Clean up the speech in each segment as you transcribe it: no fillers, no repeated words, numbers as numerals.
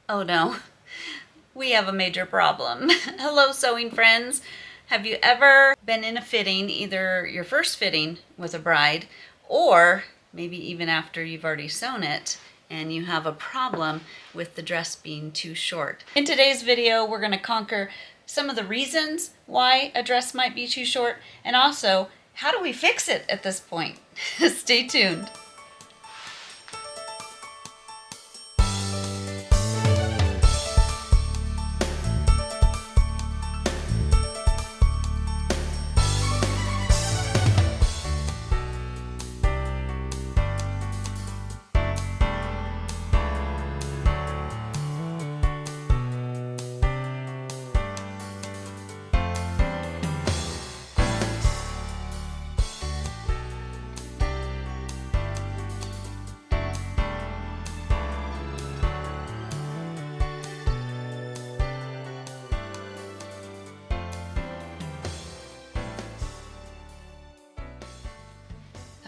Oh no, we have a major problem. Hello, sewing friends. Have you ever been in a fitting, either your first fitting with a bride, or maybe even after you've already sewn it, and you have a problem with the dress being too short? In today's video, we're going to conquer some of the reasons why a dress might be too short, and also, how do we fix it at this point? Stay tuned.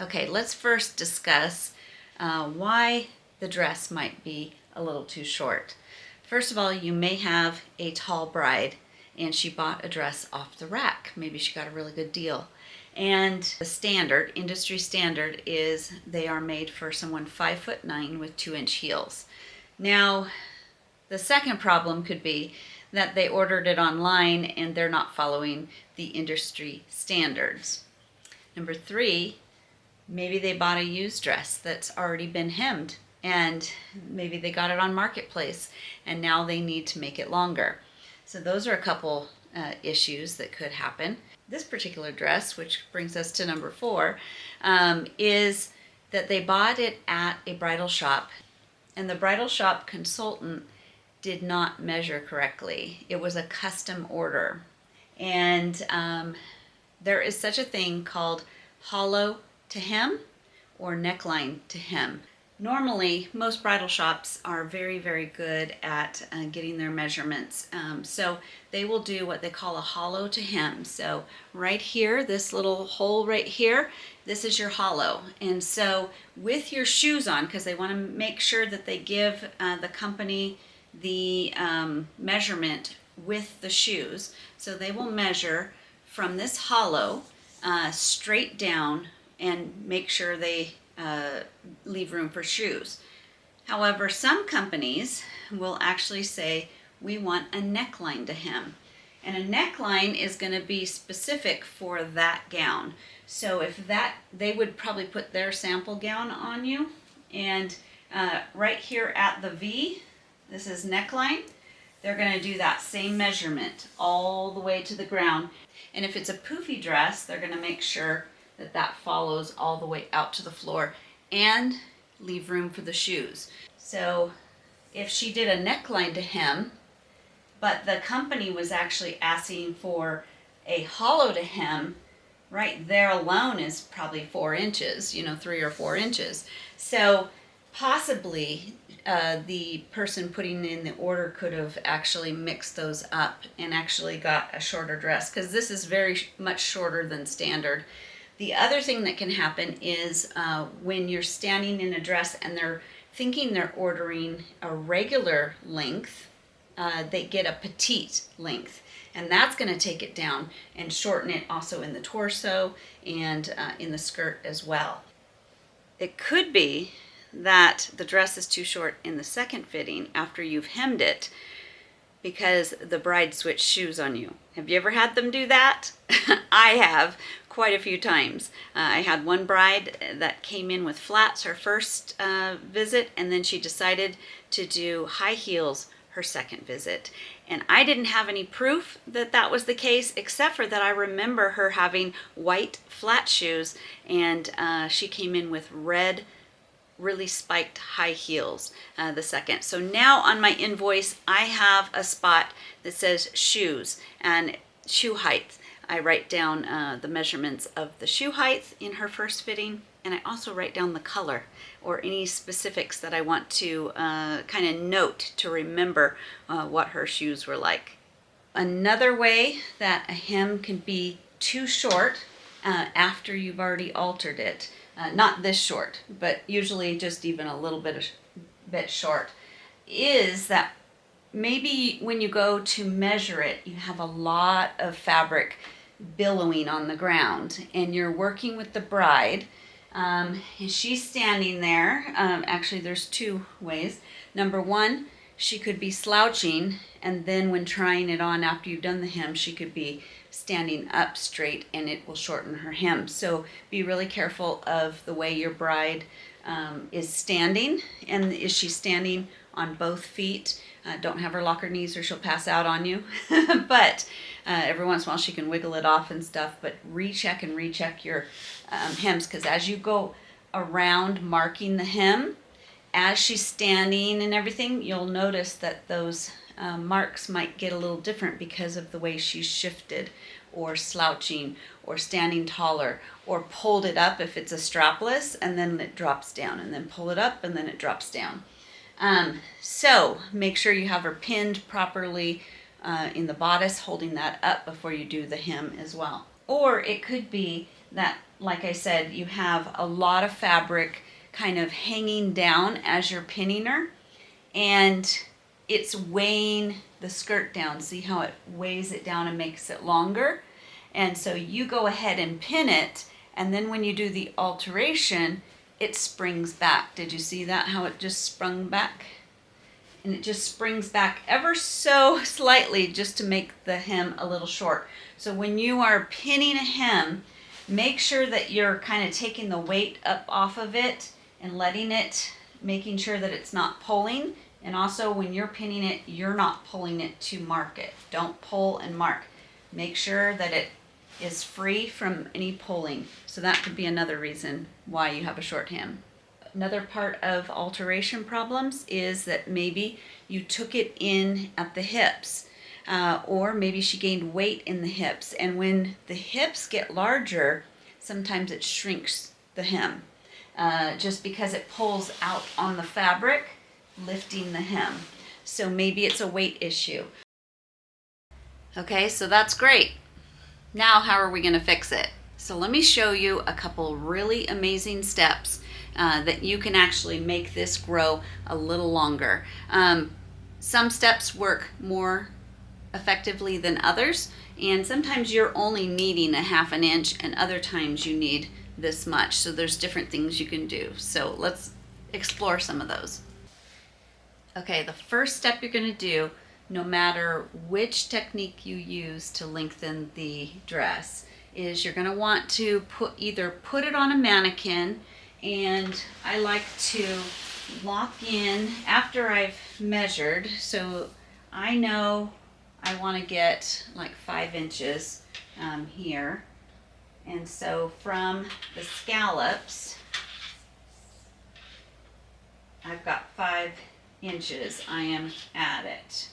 Okay, let's first discuss why the dress might be a little too short. First of all, you may have a tall bride and she bought a dress off the rack. Maybe she got a really good deal. And the standard, industry standard, is they are made for someone 5'9" with 2-inch heels. Now, the second problem could be that they ordered it online and they're not following the industry standards. Number three, maybe they bought a used dress that's already been hemmed, and maybe they got it on Marketplace and now they need to make it longer. So those are a couple issues that could happen. This particular dress, which brings us to number four, is that they bought it at a bridal shop and the bridal shop consultant did not measure correctly. It was a custom order, and there is such a thing called hollow to hem or neckline to hem. Normally, most bridal shops are very, very good at getting their measurements. So they will do what they call a hollow to hem. So right here, this little hole right here, this is your hollow. And so with your shoes on, because they want to make sure that they give the company the measurement with the shoes. So they will measure from this hollow straight down and make sure they leave room for shoes. However, some companies will actually say, we want a neckline to hem. And a neckline is going to be specific for that gown. So if that, they would probably put their sample gown on you, and right here at the V, this is neckline, they're going to do that same measurement all the way to the ground. And if it's a poofy dress, they're going to make sure that that follows all the way out to the floor and leave room for the shoes. So if she did a neckline to hem, but the company was actually asking for a hollow to hem, right there alone is probably 4 inches, 3 or 4 inches. So possibly the person putting in the order could have actually mixed those up and actually got a shorter dress, because this is very much shorter than standard. The other thing that can happen is when you're standing in a dress and they're thinking they're ordering a regular length, they get a petite length. And that's going to take it down and shorten it also in the torso and in the skirt as well. It could be that the dress is too short in the second fitting after you've hemmed it because the bride switched shoes on you. Have you ever had them do that? I have, quite a few times. I had one bride that came in with flats her first visit, and then she decided to do high heels her second visit. And I didn't have any proof that that was the case, except for that I remember her having white flat shoes, and she came in with red, really spiked high heels the second. So now on my invoice, I have a spot that says shoes and shoe height. I write down the measurements of the shoe height in her first fitting, and I also write down the color or any specifics that I want to kind of note to remember what her shoes were like. Another way that a hem can be too short after you've already altered it, not this short, but usually just even a little bit short, is that maybe when you go to measure it, you have a lot of fabric billowing on the ground, and you're working with the bride. And she's standing there. Actually, there's two ways. Number one, she could be slouching, and then when trying it on after you've done the hem, she could be standing up straight, and it will shorten her hem. So be really careful of the way your bride is standing, and is she standing on both feet? Don't have her lock her knees or she'll pass out on you. But every once in a while she can wiggle it off and stuff, but recheck and recheck your hems, because as you go around marking the hem, as she's standing and everything, you'll notice that those marks might get a little different because of the way she's shifted or slouching or standing taller or pulled it up if it's a strapless, and then it drops down, and then pull it up and then it drops down. So make sure you have her pinned properly in the bodice, holding that up before you do the hem as well. Or it could be that, like I said, you have a lot of fabric kind of hanging down as you're pinning her, and it's weighing the skirt down. See how it weighs it down and makes it longer? And so you go ahead and pin it, and then when you do the alteration, it springs back. Did you see that, how it just sprung back? And it just springs back ever so slightly just to make the hem a little short. So when you are pinning a hem, make sure that you're kind of taking the weight up off of it and letting it, making sure that it's not pulling. And also when you're pinning it, you're not pulling it to mark it. Don't pull and mark. Make sure that it is free from any pulling. So that could be another reason why you have a short hem. Another part of alteration problems is that maybe you took it in at the hips, or maybe she gained weight in the hips. And when the hips get larger, sometimes it shrinks the hem, just because it pulls out on the fabric, lifting the hem. So maybe it's a weight issue. Okay, so that's great. Now how are we going to fix it? So let me show you a couple really amazing steps that you can actually make this grow a little longer. Some steps work more effectively than others, and sometimes you're only needing a ½ inch, and other times you need this much. So there's different things you can do. So let's explore some of those. Okay, the first step you're going to do, no matter which technique you use to lengthen the dress, is you're going to want to either put it on a mannequin, and I like to lock in after I've measured. So I know I want to get like 5 inches here, and so from the scallops I've got 5 inches. I am at it.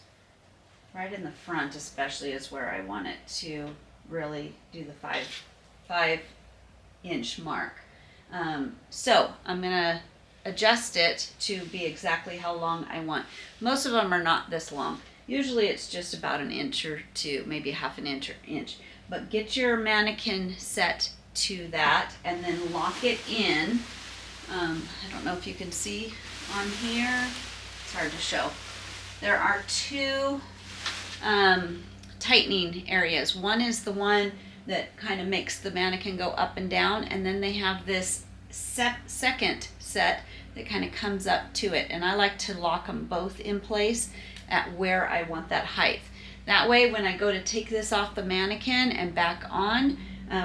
Right in the front especially is where I want it to really do the 5 inch mark. So I'm gonna adjust it to be exactly how long I want. Most of them are not this long. Usually it's just about 1 inch or 2, maybe ½ inch or inch. But get your mannequin set to that and then lock it in. I don't know if you can see on here. It's hard to show. There are 2 tightening areas. One is the one that kind of makes the mannequin go up and down, and then they have this second set that kind of comes up to it, and I like to lock them both in place at where I want that height. That way when I go to take this off the mannequin and back on,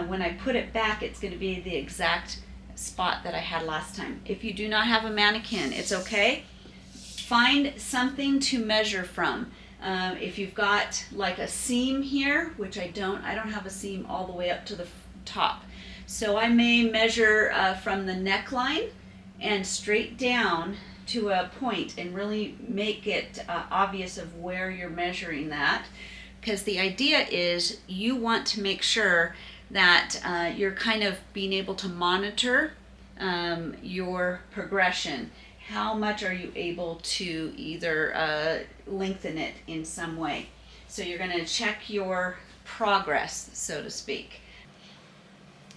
when I put it back, it's going to be the exact spot that I had last time. If you do not have a mannequin, it's okay. Find something to measure from. If you've got like a seam here, which I don't have a seam all the way up to the top. So I may measure from the neckline and straight down to a point and really make it obvious of where you're measuring that. Because the idea is you want to make sure that you're kind of being able to monitor your progression. How much are you able to either lengthen it in some way? So you're going to check your progress, so to speak.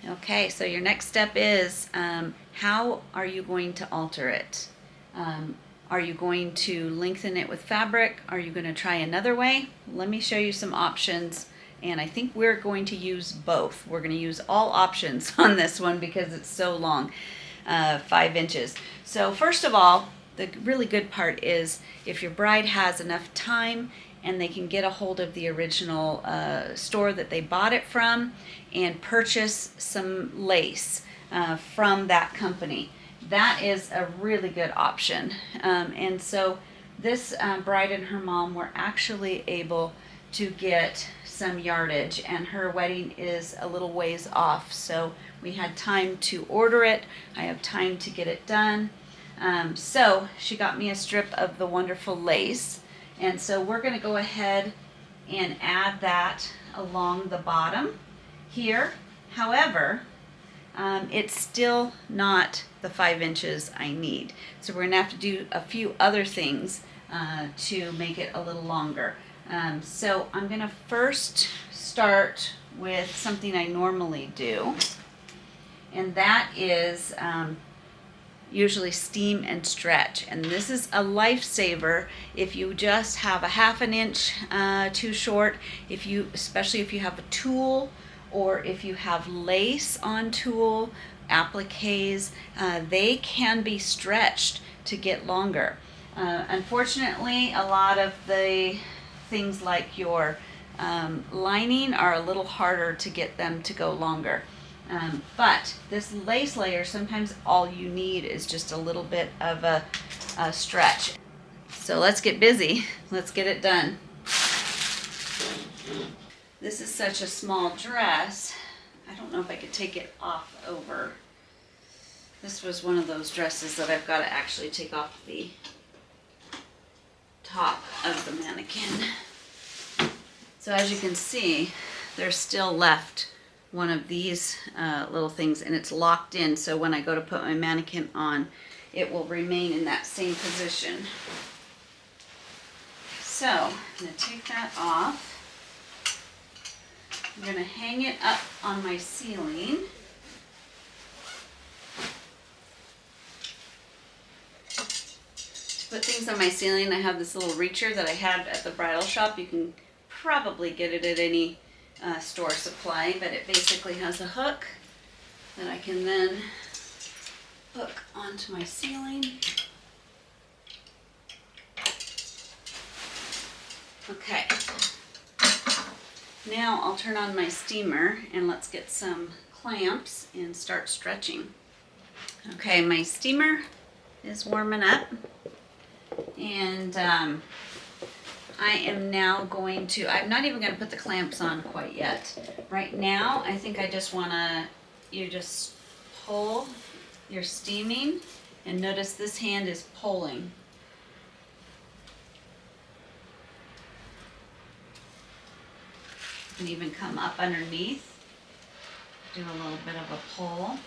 Okay, so your next step is how are you going to alter it? Are you going to lengthen it with fabric? Are you going to try another way? Let me show you some options, and I think we're going to use both. We're going to use all options on this one because it's so long, 5 inches. So first of all, the really good part is if your bride has enough time and they can get a hold of the original store that they bought it from and purchase some lace from that company. That is a really good option. And so this bride and her mom were actually able to get some yardage, and her wedding is a little ways off. So we had time to order it. I have time to get it done. So she got me a strip of the wonderful lace. And so we're going to go ahead and add that along the bottom here. However, it's still not the 5 inches I need. So we're going to have to do a few other things to make it a little longer. So I'm going to first start with something I normally do, and that is usually steam and stretch. And this is a lifesaver if you just have a 1/2 inch too short, especially if you have a tulle, or if you have lace on tulle, appliques, they can be stretched to get longer. Unfortunately, a lot of the things like your lining are a little harder to get them to go longer. But this lace layer, sometimes all you need is just a little bit of a stretch. So let's get busy. Let's get it done. This is such a small dress. I don't know if I could take it off over. This was one of those dresses that I've got to actually take off the top of the mannequin. So as you can see, there's still left one of these little things, and it's locked in, so when I go to put my mannequin on, it will remain in that same position. So I'm going to take that off. I'm going to hang it up on my ceiling. To put things on my ceiling, I have this little reacher that I had at the bridal shop. You can probably get it at any store supply, but it basically has a hook that I can then hook onto my ceiling. Okay, now I'll turn on my steamer and let's get some clamps and start stretching. Okay, my steamer is warming up, and I am now going to, I'm not even going to put the clamps on quite yet. Right now, I think I just want to, you just pull, you're steaming, and notice this hand is pulling. You can even come up underneath, do a little bit of a pull.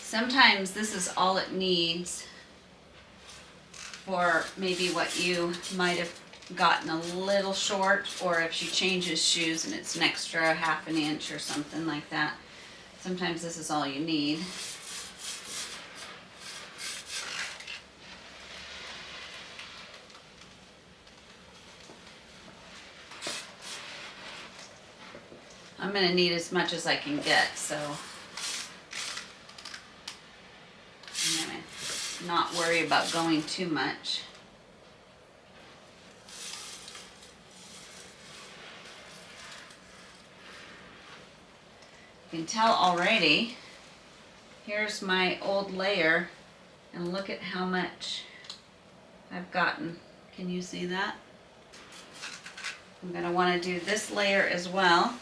Sometimes this is all it needs for maybe what you might have gotten a little short, or if she changes shoes and it's an extra 1/2 inch or something like that. Sometimes this is all you need. I'm going to need as much as I can get, so I'm going to not worry about going too much. You can tell already, here's my old layer, and look at how much I've gotten. Can you see that? I'm going to want to do this layer as well.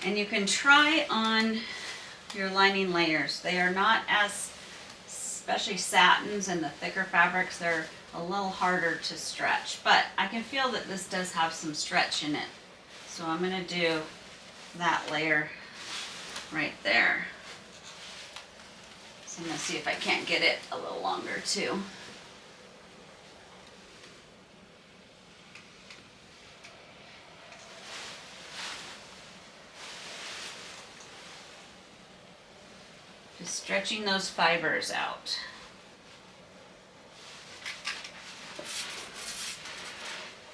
And you can try on your lining layers. They are not as especially satins and the thicker fabrics, they're a little harder to stretch. But I can feel that this does have some stretch in it. So I'm going to do that layer right there. So I'm going to see if I can't get it a little longer too. Just stretching those fibers out.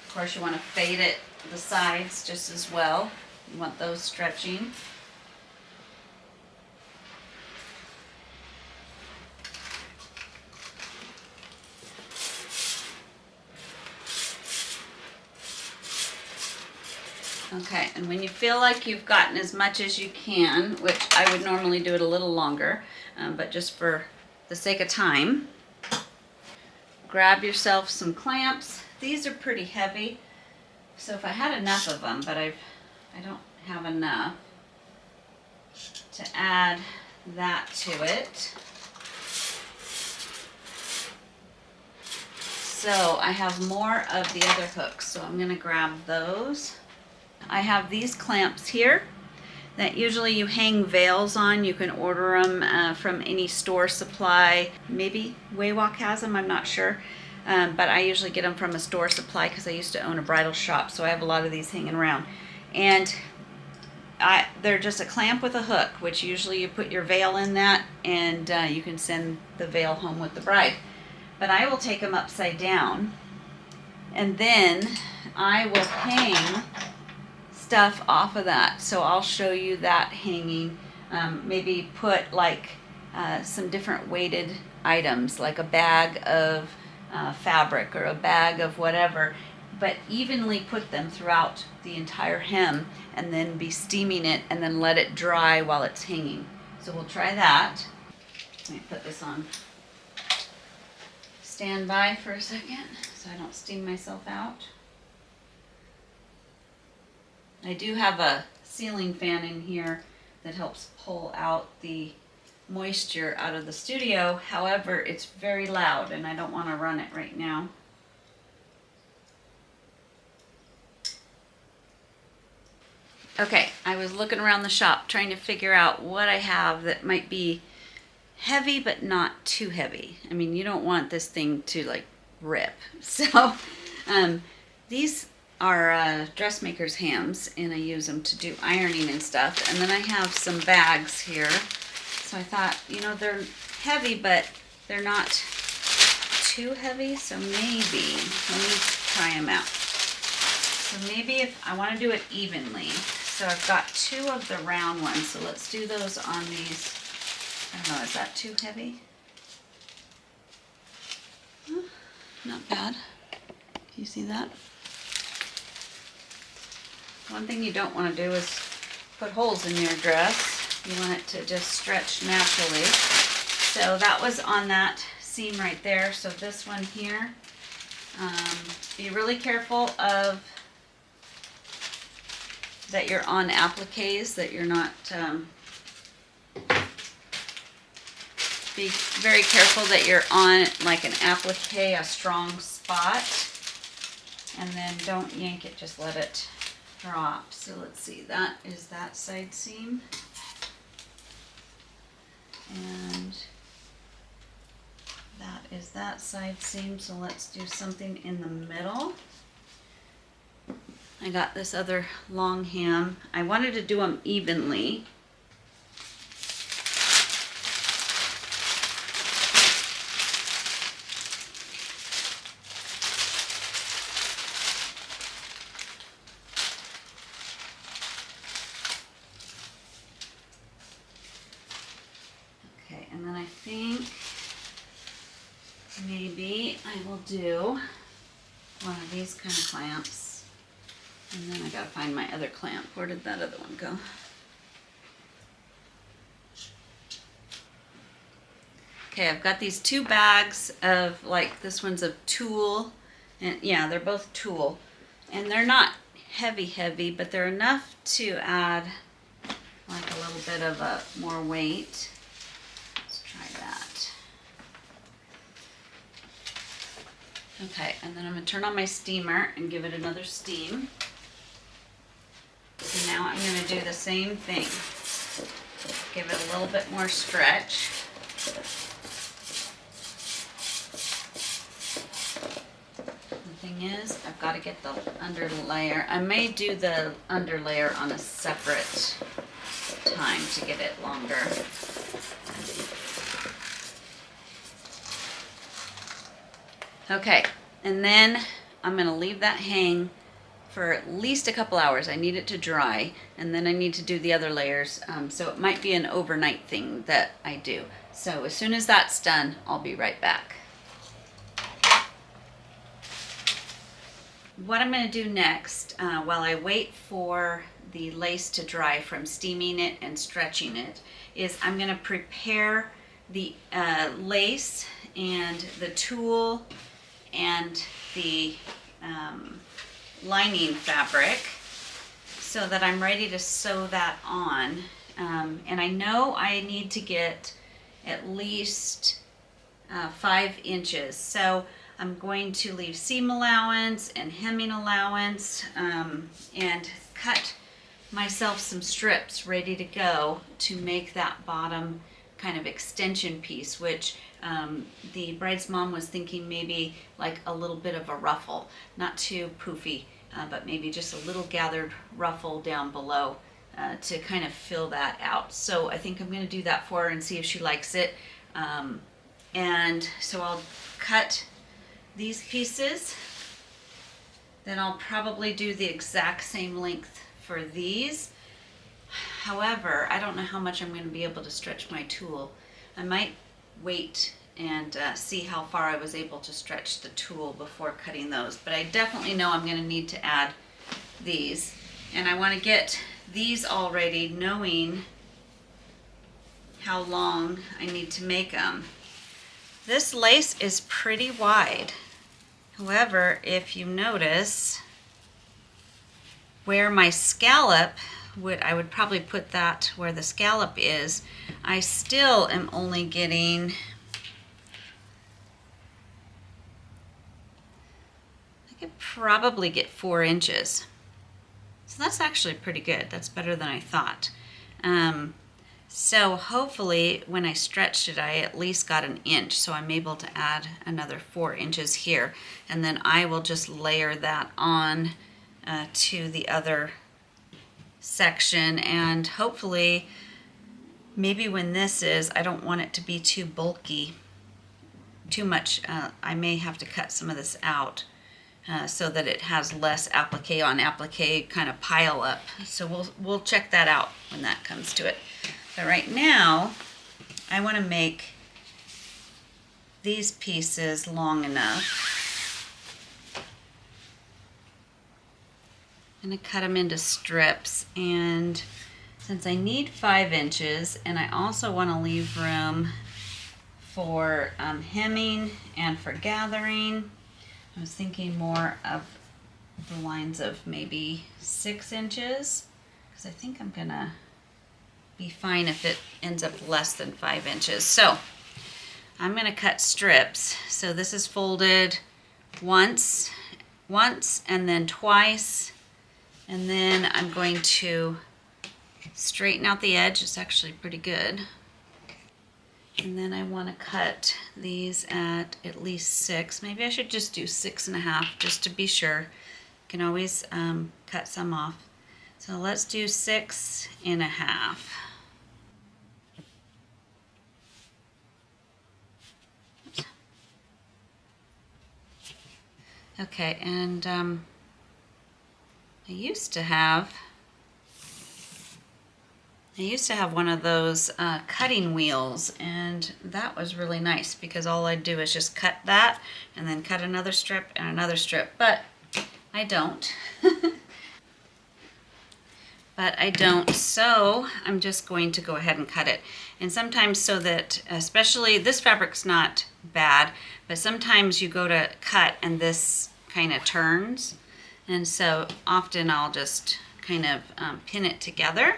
Of course, you want to fade it the sides just as well. You want those stretching. Okay, and when you feel like you've gotten as much as you can, which I would normally do it a little longer, but just for the sake of time, grab yourself some clamps. These are pretty heavy, so if I had enough of them, but I don't have enough to add that to it. So I have more of the other hooks, so I'm going to grab those. I have these clamps here that usually you hang veils on. You can order them from any store supply. Maybe Waywalk has them, I'm not sure. But I usually get them from a store supply because I used to own a bridal shop, so I have a lot of these hanging around. And they're just a clamp with a hook, which usually you put your veil in that and you can send the veil home with the bride. But I will take them upside down and then I will hang stuff off of that. So I'll show you that hanging. Maybe put like some different weighted items, like a bag of fabric or a bag of whatever, but evenly put them throughout the entire hem and then be steaming it and then let it dry while it's hanging. So we'll try that. Let me put this on standby for a second so I don't steam myself out. I do have a ceiling fan in here that helps pull out the moisture out of the studio. However, it's very loud and I don't want to run it right now. Okay, I was looking around the shop trying to figure out what I have that might be heavy but not too heavy. I mean, you don't want this thing to like rip. So these are dressmaker's hams and I use them to do ironing and stuff. And then I have some bags here. So I thought, you know, they're heavy but they're not too heavy. So maybe, let me try them out. So maybe if I want to do it evenly. So I've got two of the round ones. So let's do those on these. I don't know, is that too heavy? Oh, not bad. Can you see that? One thing you don't want to do is put holes in your dress. You want it to just stretch naturally. So that was on that seam right there. So this one here, be really careful of that you're on appliques, that you're not, be very careful that you're on like an applique, a strong spot, and then don't yank it, just let it drop. So let's see, that is that side seam, and that is that side seam. So let's do something in the middle. I got this other long hem. I wanted to do them evenly. Okay, and then I think maybe I will do one of these kind of clamps. And then I gotta find my other clamp. Where did that other one go? Okay, I've got these two bags of, like, this one's of tulle. And yeah, they're both tulle. And they're not heavy, but they're enough to add like a little bit of a more weight. Let's try that. Okay, and then I'm going to turn on my steamer and give it another steam. And now I'm going to do the same thing. Give it a little bit more stretch. The thing is, I've got to get the under layer. I may do the under layer on a separate time to get it longer. Okay, and then I'm going to leave that hang for at least a couple hours. I need it to dry, and then I need to do the other layers. So it might be an overnight thing that I do. So as soon as that's done, I'll be right back. What I'm going to do next, while I wait for the lace to dry from steaming it and stretching it, is I'm going to prepare the lace and the tulle and the lining fabric so that I'm ready to sew that on. And I know I need to get at least 5 inches. So I'm going to leave seam allowance and hemming allowance and cut myself some strips ready to go to make that bottom kind of extension piece, which the bride's mom was thinking maybe like a little bit of a ruffle, not too poofy, but maybe just a little gathered ruffle down below to kind of fill that out. So I think I'm going to do that for her and see if she likes it. And so I'll cut these pieces, then I'll probably do the exact same length for these. However, I don't know how much I'm going to be able to stretch my tulle. I might wait and see how far I was able to stretch the tulle before cutting those. But I definitely know I'm going to need to add these. And I want to get these all ready knowing how long I need to make them. This lace is pretty wide. However, if you notice where my scallop I would probably put that where the scallop is, I still am only getting, I could probably get 4 inches. So that's actually pretty good. That's better than I thought. So hopefully when I stretched it, I at least got 1 inch. So I'm able to add another 4 inches here. And then I will just layer that on to the other section, and hopefully maybe when this is, I don't want it to be too bulky, too much. I may have to cut some of this out so that it has less applique on applique kind of pile up. So we'll check that out when that comes to it. But right now I want to make these pieces long enough. I'm going to cut them into strips, and since I need 5 inches and I also want to leave room for hemming and for gathering, I was thinking more of the lines of maybe 6 inches, because I think I'm going to be fine if it ends up less than 5 inches. So I'm going to cut strips. So this is folded once and then twice. And then I'm going to straighten out the edge. It's actually pretty good. And then I want to cut these at least 6. Maybe I should just do 6.5 just to be sure. You can always cut some off. So let's do 6.5. Okay, and I used to have one of those cutting wheels, and that was really nice because all I'd do is just cut that and then cut another strip and another strip, but I don't. So I'm just going to go ahead and cut it. And sometimes, so that, especially this fabric's not bad, but sometimes you go to cut and this kind of turns. And so often I'll just kind of pin it together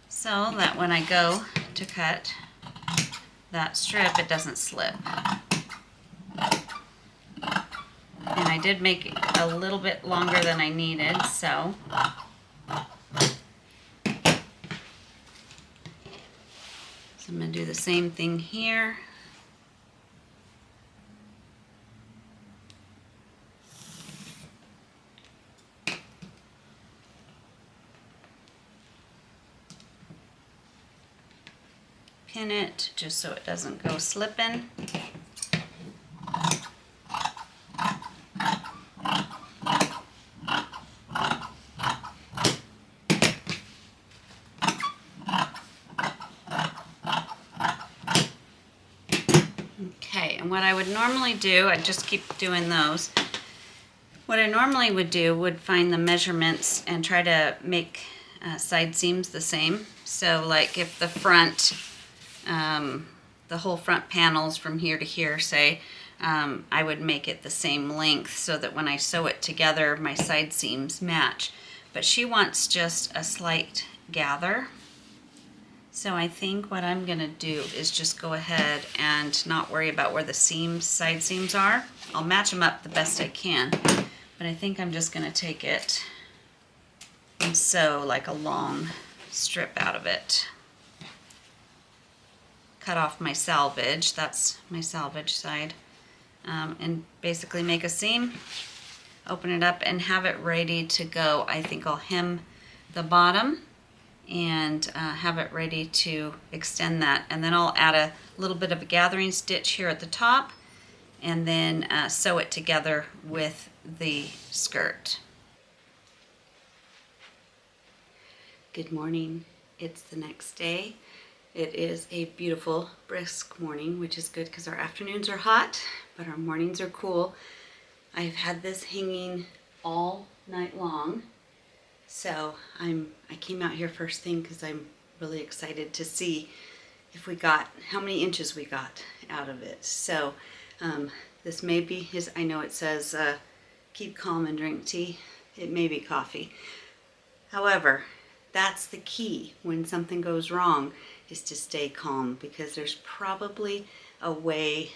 so that when I go to cut that strip, it doesn't slip. I did make it a little bit longer than I needed, so. So I'm going to do the same thing here. Pin it just so it doesn't go slipping. Okay, and what I would normally do, I just keep doing those. What I normally would do would find the measurements and try to make side seams the same. So like if the front, the whole front panels from here to here, say, I would make it the same length so that when I sew it together, my side seams match. But she wants just a slight gather. So I think what I'm gonna do is just go ahead and not worry about where the seams, side seams are. I'll match them up the best I can, but I think I'm just gonna take it and sew like a long strip out of it. Cut off my salvage, that's my salvage side, and basically make a seam, open it up and have it ready to go. I think I'll hem the bottom and have it ready to extend that, and then I'll add a little bit of a gathering stitch here at the top and then sew it together with the skirt. Good morning. It's the next day. It is a beautiful, brisk morning, which is good because our afternoons are hot, but our mornings are cool. I've had this hanging all night long, so I came out here first thing because I'm really excited to see if we got, how many inches we got out of it. So this may be his, I know it says keep calm and drink tea. It may be coffee. However, that's the key when something goes wrong, is to stay calm, because there's probably a way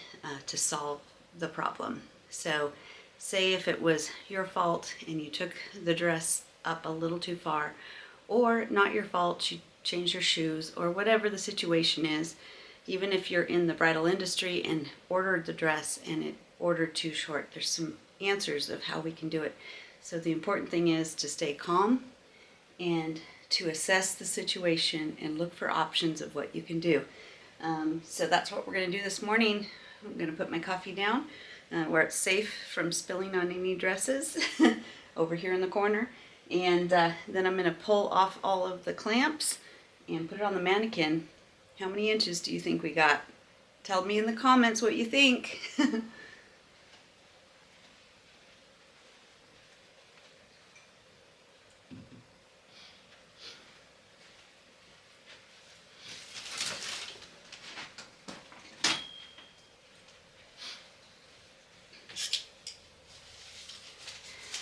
to solve the problem. So say if it was your fault and you took the dress up a little too far, or not your fault, you changed your shoes, or whatever the situation is, even if you're in the bridal industry and ordered the dress and it ordered too short, there's some answers of how we can do it. So the important thing is to stay calm and to assess the situation and look for options of what you can do. So that's what we're going to do this morning. I'm going to put my coffee down where it's safe from spilling on any dresses over here in the corner. And then I'm going to pull off all of the clamps and put it on the mannequin. How many inches do you think we got? Tell me in the comments what you think.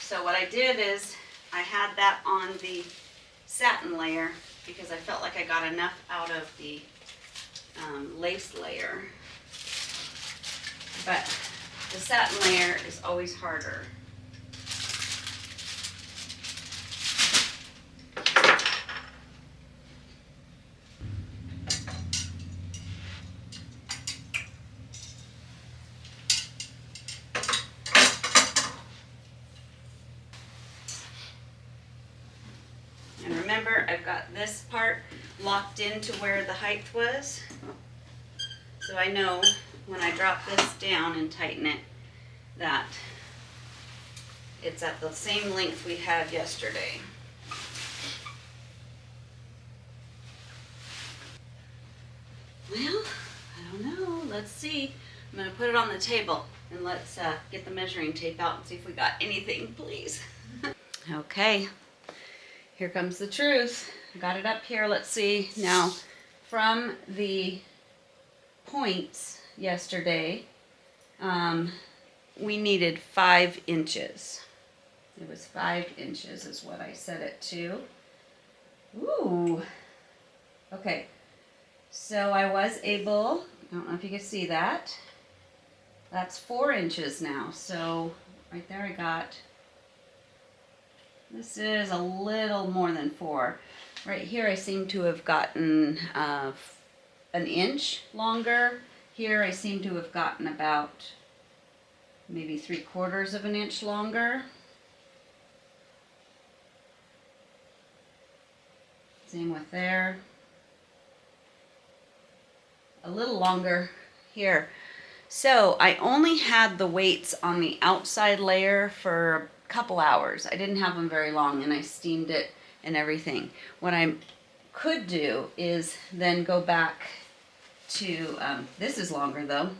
So what I did is I had that on the satin layer because I felt like I got enough out of the lace layer. But the satin layer is always harder. And remember, I've got this part locked into where the height was. So I know when I drop this down and tighten it, that it's at the same length we had yesterday. Well, I don't know. Let's see. I'm going to put it on the table and let's get the measuring tape out and see if we got anything, please. Okay. Here comes the truth. I got it up here. Let's see. Now, from the points yesterday, we needed 5 inches. It was 5 inches is what I set it to. Ooh. Okay. So I was able, I don't know if you can see that. That's 4 inches now. So Right there I got, this is a little more than 4. Right here I seem to have gotten an inch longer. Here I seem to have gotten about maybe 3/4 of an inch longer. Same with there. A little longer here. So I only had the weights on the outside layer for a couple hours. I didn't have them very long, and I steamed it and everything. What I could do is then go back to, this is longer though.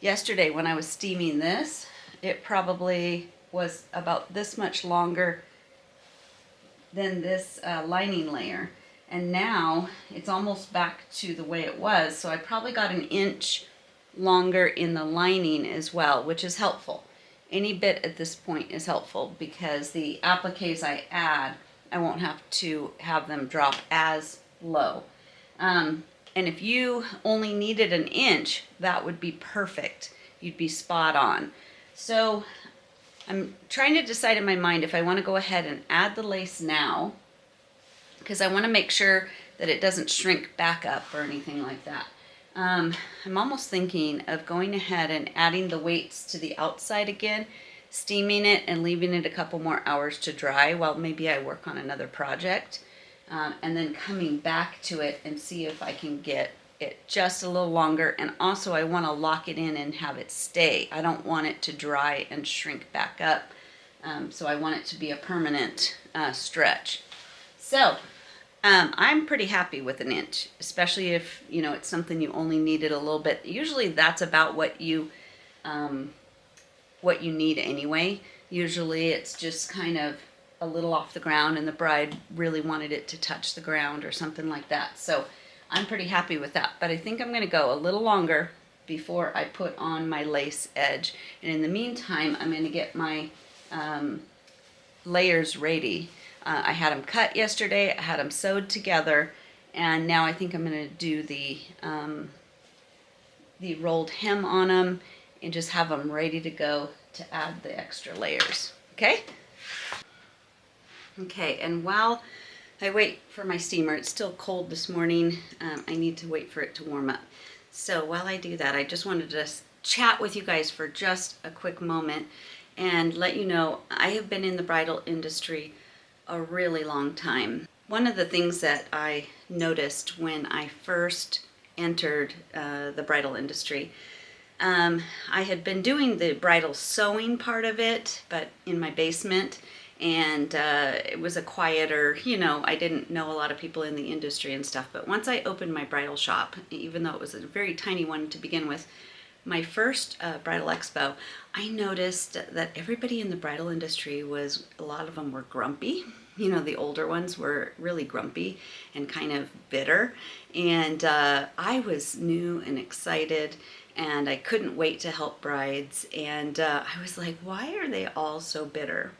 Yesterday when I was steaming this, it probably was about this much longer than this lining layer. And now it's almost back to the way it was. So I probably got an inch longer in the lining as well, which is helpful. Any bit at this point is helpful because the appliques I add, I won't have to have them drop as low. And if you only needed an inch, that would be perfect. You'd be spot on. So I'm trying to decide in my mind if I want to go ahead and add the lace now, because I want to make sure that it doesn't shrink back up or anything like that. I'm almost thinking of going ahead and adding the weights to the outside again, steaming it and leaving it a couple more hours to dry while maybe I work on another project, and then coming back to it and see if I can get it just a little longer. And also I want to lock it in and have it stay. I don't want it to dry and shrink back up, so I want it to be a permanent stretch. So I'm pretty happy with an inch, especially if, you know, it's something you only needed a little bit. Usually that's about what you need anyway. Usually it's just kind of a little off the ground and the bride really wanted it to touch the ground or something like that. So I'm pretty happy with that. But I think I'm going to go a little longer before I put on my lace edge. And in the meantime, I'm going to get my layers ready. I had them cut yesterday, I had them sewed together, and now I think I'm going to do the rolled hem on them and just have them ready to go to add the extra layers. Okay? Okay, and while I wait for my steamer, it's still cold this morning, I need to wait for it to warm up. So while I do that, I just wanted to chat with you guys for just a quick moment and let you know I have been in the bridal industry a really long time. One of the things that I noticed when I first entered the bridal industry, I had been doing the bridal sewing part of it, but in my basement, and it was a quieter, you know, I didn't know a lot of people in the industry and stuff. But once I opened my bridal shop, even though it was a very tiny one to begin with, my first bridal expo, I noticed that everybody in the bridal industry was, a lot of them were grumpy. You know, the older ones were really grumpy and kind of bitter. And I was new and excited, and I couldn't wait to help brides. And I was like, why are they all so bitter?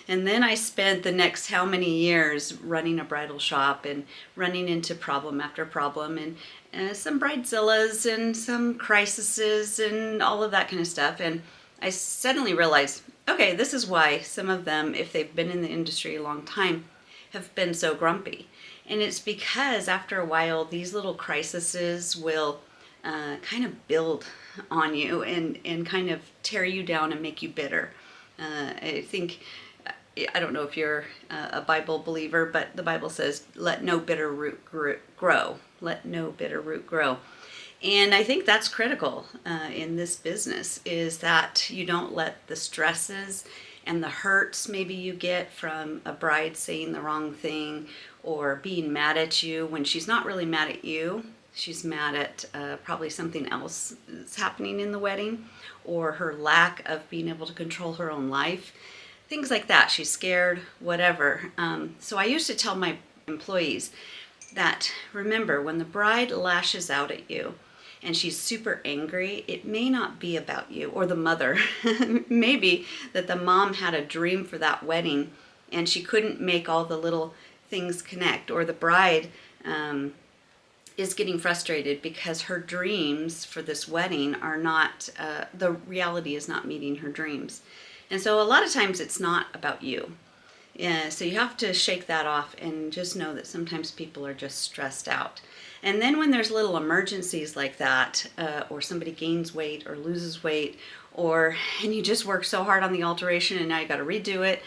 And then I spent the next how many years running a bridal shop and running into problem after problem, and some bridezillas and some crises and all of that kind of stuff. And I suddenly realized, okay, this is why some of them, if they've been in the industry a long time, have been so grumpy. And it's because after a while, these little crises will kind of build on you and kind of tear you down and make you bitter. I think, I don't know if you're a Bible believer, but the Bible says, let no bitter root grow. Let no bitter root grow. And I think that's critical in this business, is that you don't let the stresses and the hurts maybe you get from a bride saying the wrong thing or being mad at you when she's not really mad at you. She's mad at probably something else that's happening in the wedding, or her lack of being able to control her own life. Things like that. She's scared, whatever. So I used to tell my employees that, remember, when the bride lashes out at you and she's super angry, it may not be about you or the mother. Maybe that the mom had a dream for that wedding and she couldn't make all the little things connect, or the bride is getting frustrated because her dreams for this wedding are not, the reality is not meeting her dreams. And so a lot of times it's not about you. Yeah, so you have to shake that off and just know that sometimes people are just stressed out. And then when there's little emergencies like that, or somebody gains weight or loses weight, and you just worked so hard on the alteration and now you got to redo it,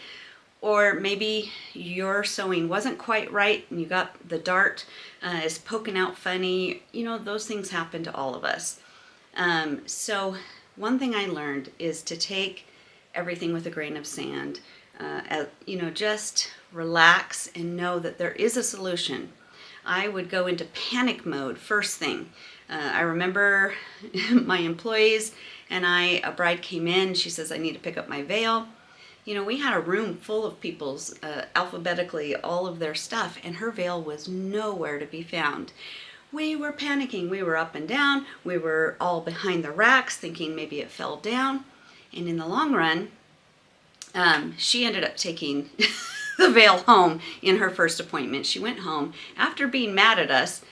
or maybe your sewing wasn't quite right and you got the dart is poking out funny, those things happen to all of us. So one thing I learned is to take everything with a grain of sand. Just relax and know that there is a solution. I would go into panic mode first thing. I remember my employees and a bride came in, she says, I need to pick up my veil. We had a room full of people's, alphabetically, all of their stuff, and her veil was nowhere to be found. We were panicking. We were up and down. We were all behind the racks thinking maybe it fell down. And in the long run, she ended up taking the veil home in her first appointment. She went home after being mad at us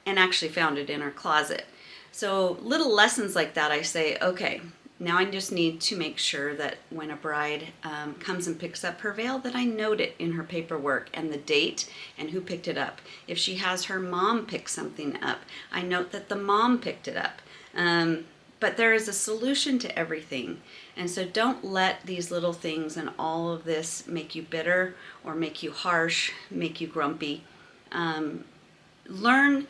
and actually found it in her closet. So little lessons like that, I say, okay, now I just need to make sure that when a bride comes and picks up her veil, that I note it in her paperwork and the date and who picked it up. If she has her mom pick something up, I note that the mom picked it up. But there is a solution to everything. And so don't let these little things and all of this make you bitter or make you harsh, make you grumpy. Learn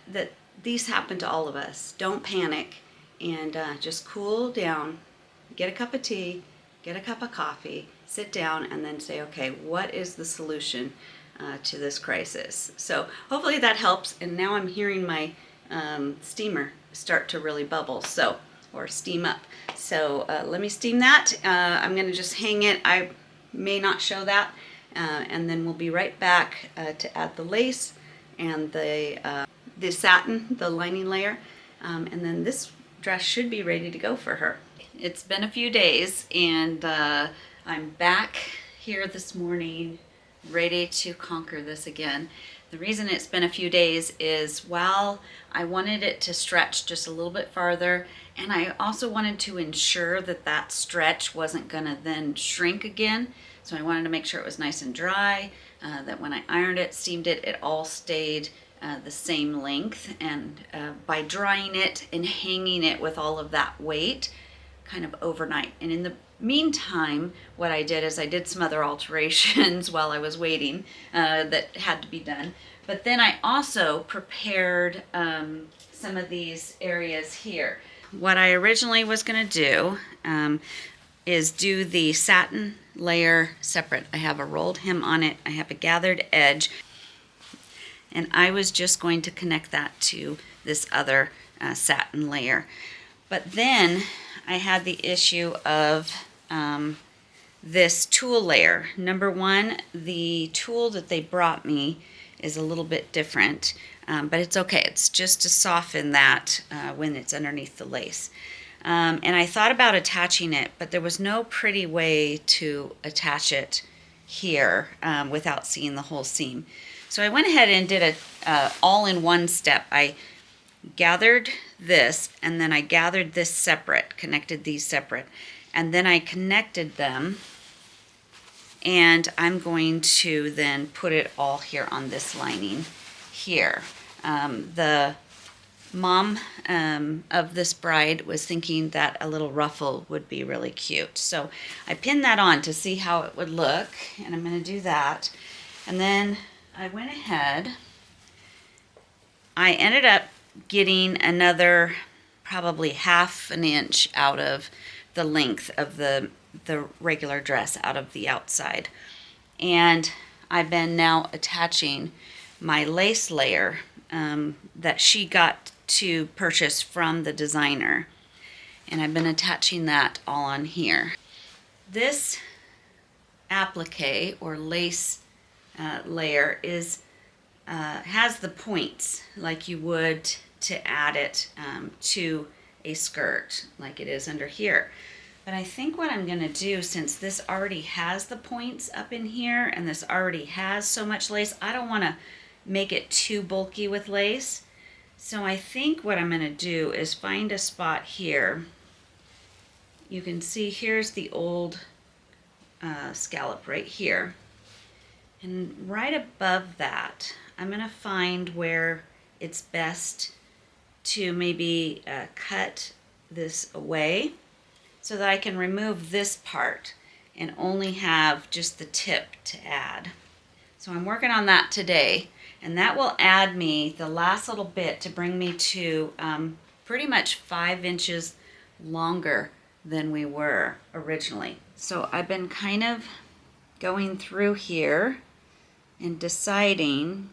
that these happen to all of us. Don't panic and just cool down, get a cup of tea, get a cup of coffee, sit down and then say, okay, what is the solution to this crisis? So hopefully that helps. And now I'm hearing my steamer start to really bubble, or steam up. So let me steam that. I'm gonna just hang it. I may not show that. And then we'll be right back to add the lace and the satin, the lining layer. And then this dress should be ready to go for her. It's been a few days and I'm back here this morning ready to conquer this again. The reason it's been a few days is while I wanted it to stretch just a little bit farther, and I also wanted to ensure that that stretch wasn't gonna then shrink again. So I wanted to make sure it was nice and dry, that when I ironed it, steamed it, it all stayed the same length. And by drying it and hanging it with all of that weight kind of overnight. And in the meantime, what I did is I did some other alterations while I was waiting that had to be done. But then I also prepared some of these areas here. What I originally was going to do is do the satin layer separate. I have a rolled hem on it. I have a gathered edge. And I was just going to connect that to this other satin layer. But then I had the issue of this tulle layer. Number one, the tulle that they brought me is a little bit different, but it's okay. It's just to soften that when it's underneath the lace. And I thought about attaching it, but there was no pretty way to attach it here without seeing the whole seam. So I went ahead and did a all-in-one step. I gathered this, and then I gathered this separate, connected these separate, and then I connected them, and I'm going to then put it all here on this lining here. The mom of this bride was thinking that a little ruffle would be really cute. So I pinned that on to see how it would look, and I'm going to do that. And then I went ahead, I ended up getting another probably half an inch out of the length of the regular dress out of the outside. And I've been now attaching my lace layer that she got to purchase from the designer. And I've been attaching that all on here. This applique or lace layer has the points like you would to add it to a skirt like it is under here. But I think what I'm going to do, since this already has the points up in here and this already has so much lace, I don't want to make it too bulky with lace. So I think what I'm going to do is find a spot here you can see here's the old scallop right here. And right above that, I'm going to find where it's best to maybe cut this away so that I can remove this part and only have just the tip to add. So I'm working on that today, and that will add me the last little bit to bring me to pretty much 5 inches longer than we were originally. So I've been kind of going through here and deciding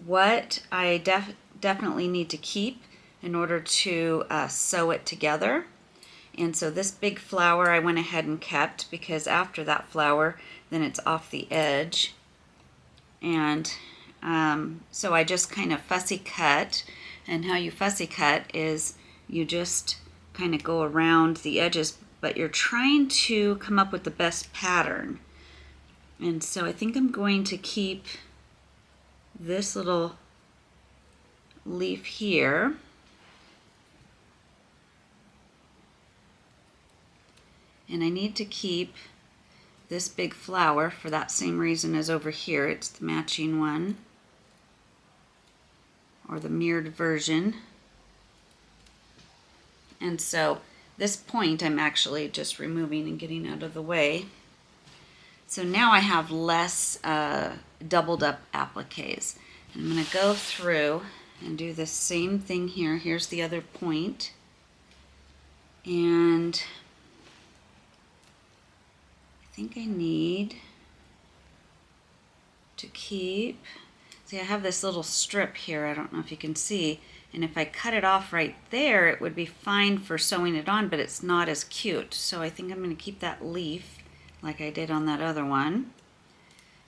what I definitely need to keep in order to sew it together. And so this big flower I went ahead and kept, because after that flower then it's off the edge. And so I just kind of fussy cut, and how you fussy cut is you just kind of go around the edges, but you're trying to come up with the best pattern. And so I think I'm going to keep this little leaf here. And I need to keep this big flower for that same reason as over here. It's the matching one, or the mirrored version. And so this point I'm actually just removing and getting out of the way. So now I have less doubled up appliques. And I'm going to go through and do the same thing here. Here's the other point. And I think I need to keep, see, I have this little strip here, I don't know if you can see, and if I cut it off right there it would be fine for sewing it on, but it's not as cute. So I think I'm going to keep that leaf like I did on that other one,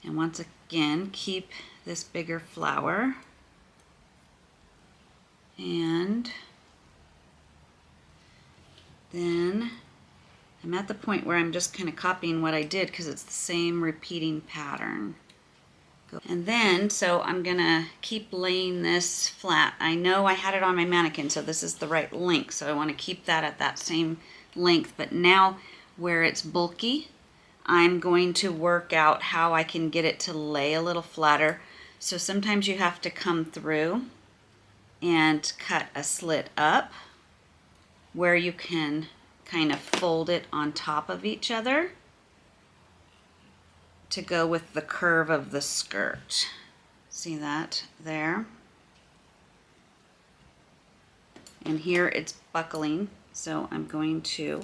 and once again keep this bigger flower. And then I'm at the point where I'm just kind of copying what I did because it's the same repeating pattern. And then, so I'm gonna keep laying this flat. I know I had it on my mannequin, so this is the right length, so I want to keep that at that same length. But now where it's bulky, I'm going to work out how I can get it to lay a little flatter. So sometimes you have to come through and cut a slit up where you can kind of fold it on top of each other to go with the curve of the skirt. See that there? And here it's buckling, so I'm going to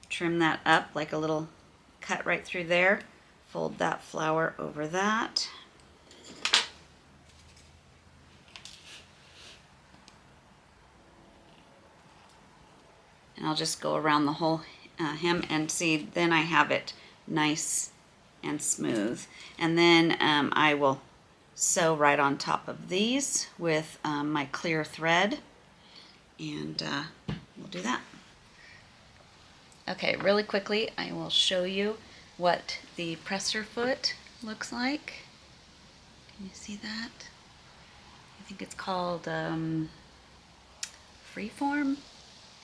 trim that up like a little cut right through there, fold that flower over that. And I'll just go around the whole hem and see, then I have it nice and smooth. And then I will sew right on top of these with my clear thread, and we'll do that. Okay, really quickly I will show you what the presser foot looks like. Can you see that? I think it's called Freeform.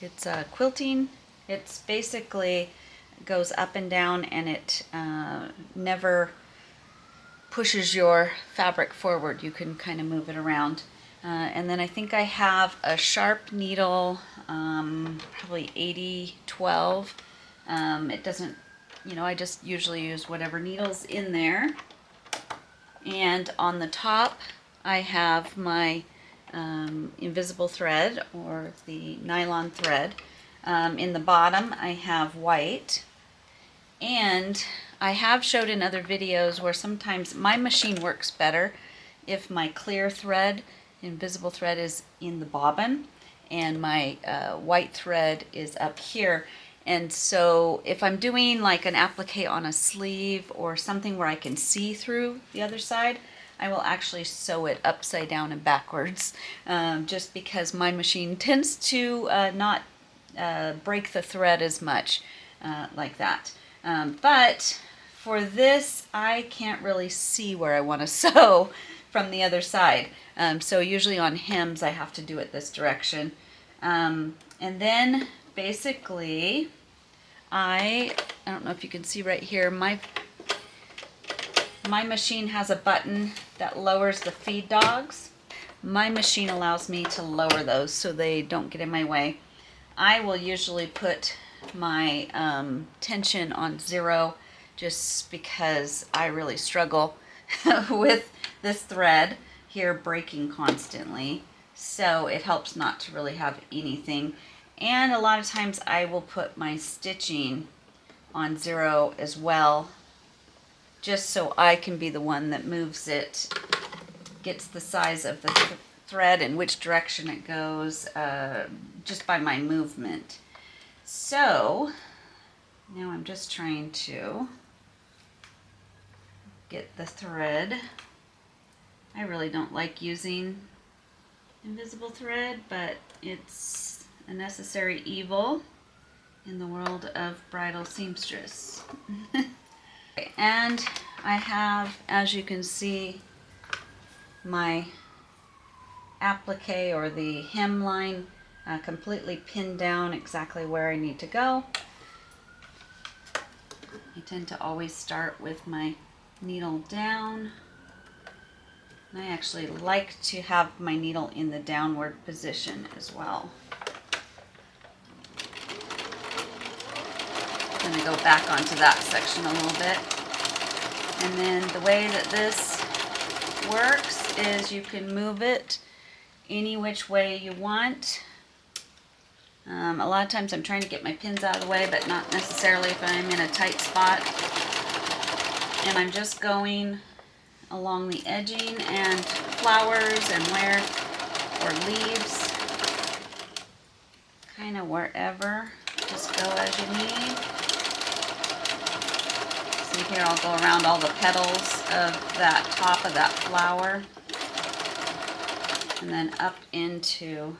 It's quilting. It's basically goes up and down, and it never pushes your fabric forward. You can kind of move it around. And then I think I have a sharp needle, probably 80-12. It doesn't, you know, I just usually use whatever needle's in there. And on the top I have my invisible thread, or the nylon thread. In the bottom I have white, and I have showed in other videos where sometimes my machine works better if my clear thread, invisible thread, is in the bobbin and my white thread is up here. And so if I'm doing like an applique on a sleeve or something where I can see through the other side, I will actually sew it upside down and backwards, just because my machine tends to not break the thread as much like that. But for this, I can't really see where I want to sew from the other side. So usually on hems I have to do it this direction. And then basically I don't know if you can see right here, my machine has a button that lowers the feed dogs. My machine allows me to lower those so they don't get in my way. I will usually put my tension on 0 just because I really struggle with this thread here breaking constantly. So it helps not to really have anything. And a lot of times I will put my stitching on 0 as well, just so I can be the one that moves it, gets the size of the thread and which direction it goes, just by my movement. So now I'm just trying to get the thread. I really don't like using invisible thread, but it's a necessary evil in the world of bridal seamstress. And I have, as you can see, my applique or the hemline completely pinned down exactly where I need to go. I tend to always start with my needle down. And I actually like to have my needle in the downward position as well. I'm going to go back onto that section a little bit. And then the way that this works is you can move it any which way you want. A lot of times I'm trying to get my pins out of the way, but not necessarily if I'm in a tight spot. And I'm just going along the edging and flowers and where, or leaves, kind of wherever. Just go as you need. See here, I'll go around all the petals of that top of that flower and then up into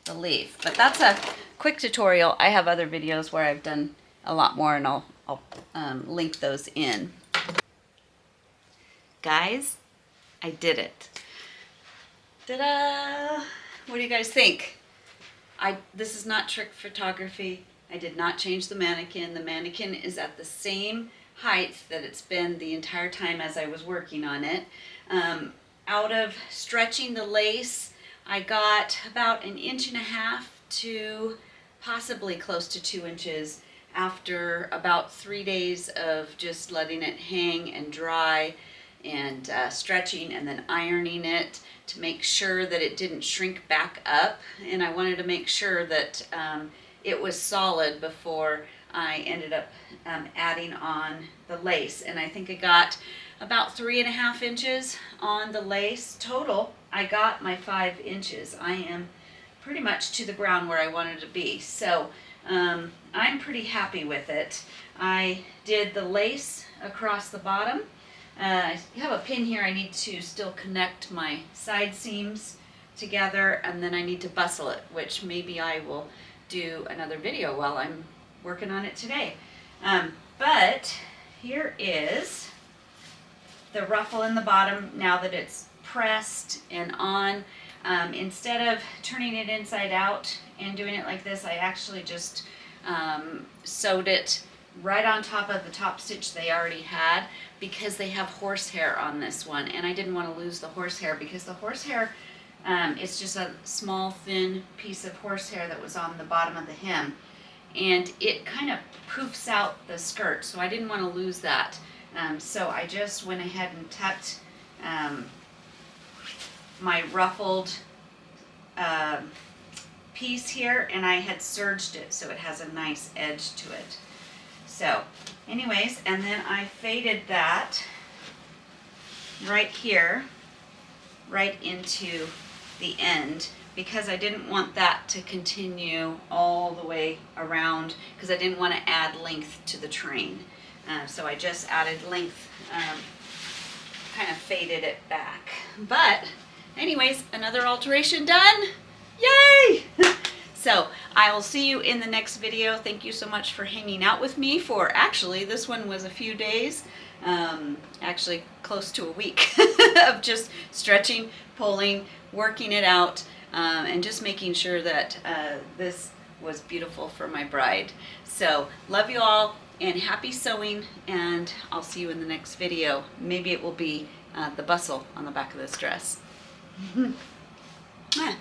the leaf. But that's a quick tutorial. I have other videos where I've done a lot more, and I'll link those in. Guys, I did it. Ta-da! What do you guys think? This is not trick photography. I did not change the mannequin. The mannequin is at the same height that it's been the entire time as I was working on it. Out of stretching the lace, I got about 1.5 inches to possibly close to 2 inches after about 3 days of just letting it hang and dry and stretching and then ironing it to make sure that it didn't shrink back up. And I wanted to make sure that it was solid before I ended up adding on the lace. And I think I got about 3.5 inches on the lace. Total, I got my 5 inches. I am pretty much to the ground where I wanted to be. So I'm pretty happy with it. I did the lace across the bottom. I have a pin here. I need to still connect my side seams together, and then I need to bustle it, which maybe I will do another video while I'm working on it today. But here is the ruffle in the bottom now that it's pressed and on. Instead of turning it inside out and doing it like this, I actually just sewed it right on top of the top stitch they already had, because they have horsehair on this one, and I didn't want to lose the horsehair, because the horsehair it's just a small thin piece of horsehair that was on the bottom of the hem, and it kind of poofs out the skirt, so I didn't want to lose that. So I just went ahead and tucked my ruffled piece here, and I had serged it so it has a nice edge to it. So anyways, and then I faded that right here, right into the end, because I didn't want that to continue all the way around, because I didn't want to add length to the train. So I just added length, kind of faded it back. But anyways, another alteration done. Yay! So I will see you in the next video. Thank you so much for hanging out with me for, actually, this one was a few days, actually close to a week of just stretching, pulling, working it out, and just making sure that this was beautiful for my bride. So love you all and happy sewing, and I'll see you in the next video. Maybe it will be the bustle on the back of this dress. Mwah.